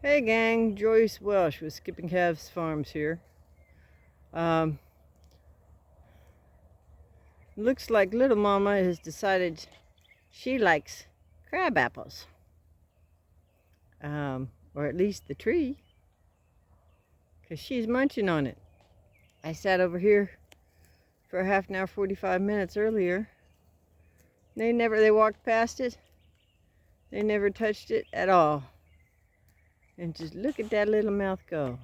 Hey gang, Joyce Welsh with Skipping Calves Farms here. Um, Looks like little mama has decided she likes crab apples. Or at least the tree, because she's munching on it. I sat over here for a half an hour, 45 minutes earlier. They walked past it. They never touched it at all. And just look at that little mouth go.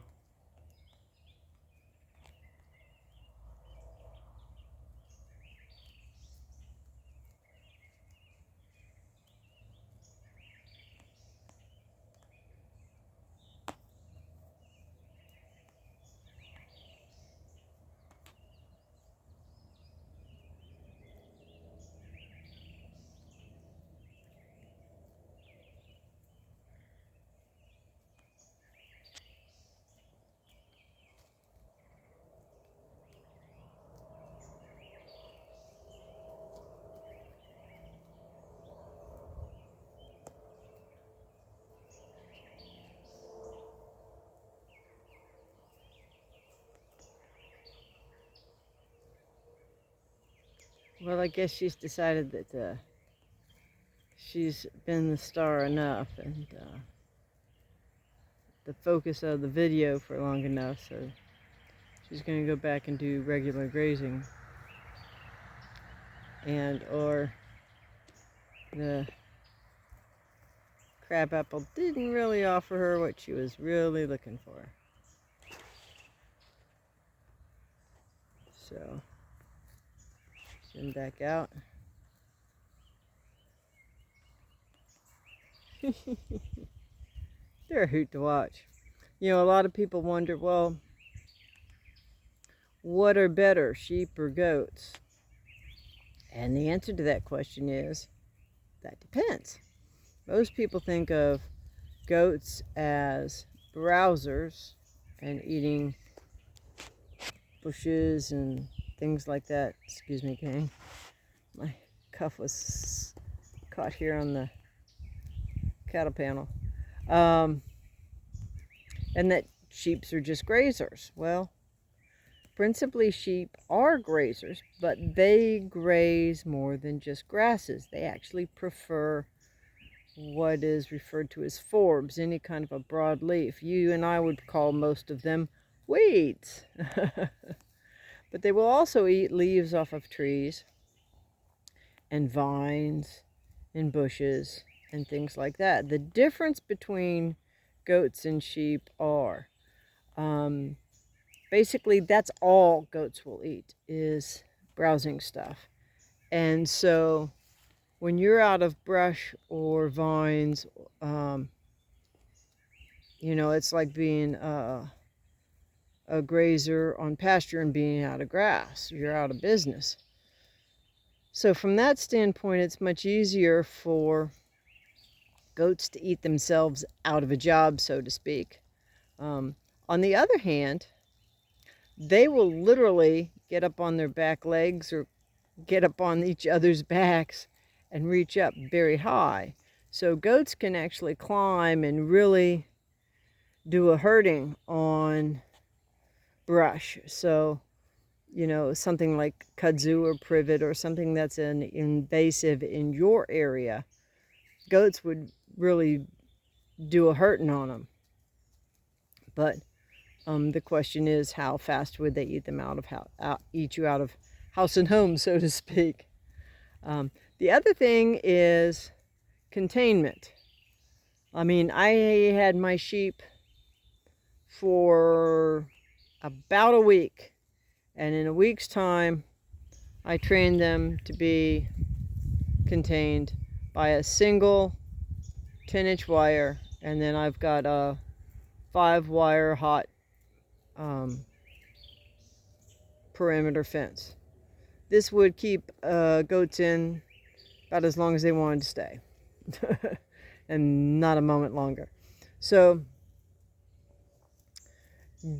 Well, I guess she's decided that she's been the star enough and the focus of the video for long enough, so she's going to go back and do regular grazing. And or the crabapple didn't really offer her what she was really looking for. So, send back out. They're a hoot to watch. You know, a lot of people wonder, well, what are better, sheep or goats? And the answer to that question is, that depends. Most people think of goats as browsers and eating bushes and things like that. Excuse me, gang. My cuff was caught here on the cattle panel. And that sheeps are just grazers. Well, principally sheep are grazers, but they graze more than just grasses. They actually prefer what is referred to as forbs, any kind of a broadleaf. You and I would call most of them weeds. But they will also eat leaves off of trees and vines and bushes and things like that. The difference between goats and sheep are basically that's all goats will eat is browsing stuff. And so when you're out of brush or vines, you know, it's like being a grazer on pasture and being out of grass. You're out of business. So from that standpoint, it's much easier for goats to eat themselves out of a job, so to speak. On the other hand, they will literally get up on their back legs or get up on each other's backs and reach up very high. So goats can actually climb and really do a herding on brush. So, you know, something like kudzu or privet or something that's an invasive in your area, goats would really do a hurting on them. But the question is, how fast would they eat them eat you out of house and home, so to speak? The other thing is containment. I mean, I had my sheep for about a week, and in a week's time, I trained them to be contained by a single 10-inch wire, and then I've got a 5-wire hot perimeter fence. This would keep goats in about as long as they wanted to stay and not a moment longer. So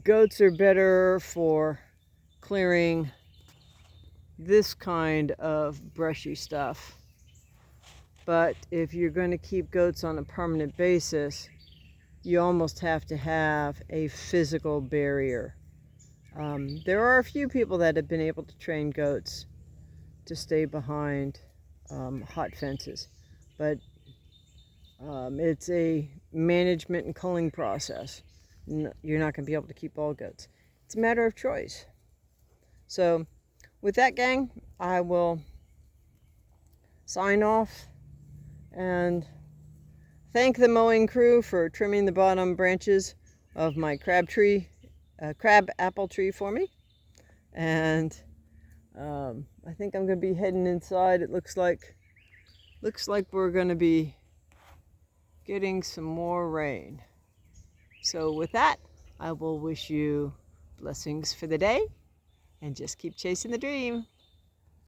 goats are better for clearing this kind of brushy stuff. But if you're going to keep goats on a permanent basis, you almost have to have a physical barrier. There are a few people that have been able to train goats to stay behind hot fences, but it's a management and culling process. You're not going to be able to keep all goats. It's a matter of choice. So with that, gang, I will sign off and thank the mowing crew for trimming the bottom branches of my crab apple tree for me. And I think I'm going to be heading inside. It looks like we're going to be getting some more rain. So with that, I will wish you blessings for the day and just keep chasing the dream.